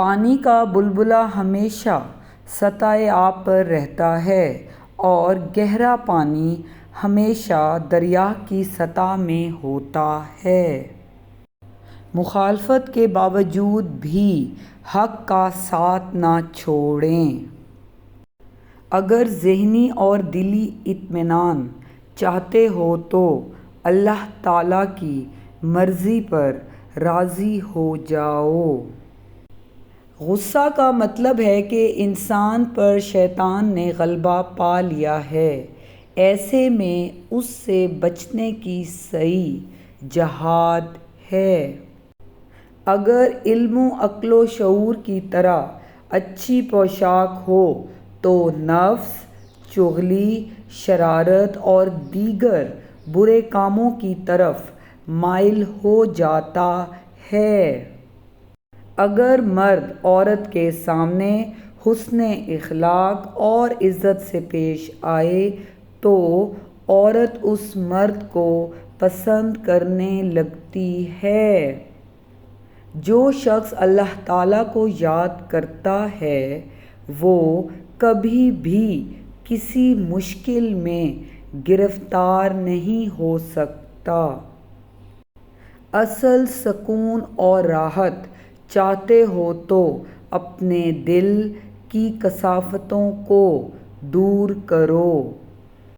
پانی کا بلبلہ ہمیشہ سطح آب پر رہتا ہے اور گہرا پانی ہمیشہ دریا کی سطح میں ہوتا ہے۔ مخالفت کے باوجود بھی حق کا ساتھ نہ چھوڑیں۔ اگر ذہنی اور دلی اطمینان چاہتے ہو تو اللہ تعالیٰ کی مرضی پر راضی ہو جاؤ۔ غصہ کا مطلب ہے کہ انسان پر شیطان نے غلبہ پا لیا ہے، ایسے میں اس سے بچنے کی صحیح جہاد ہے۔ اگر علم و عقل و شعور کی طرح اچھی پوشاک ہو تو نفس چغلی، شرارت اور دیگر برے کاموں کی طرف مائل ہو جاتا ہے۔ اگر مرد عورت کے سامنے حسن اخلاق اور عزت سے پیش آئے تو عورت اس مرد کو پسند کرنے لگتی ہے۔ جو شخص اللہ تعالیٰ کو یاد کرتا ہے وہ کبھی بھی کسی مشکل میں گرفتار نہیں ہو سکتا۔ اصل سکون اور راحت چاہتے ہو تو اپنے دل کی کثافتوں کو دور کرو۔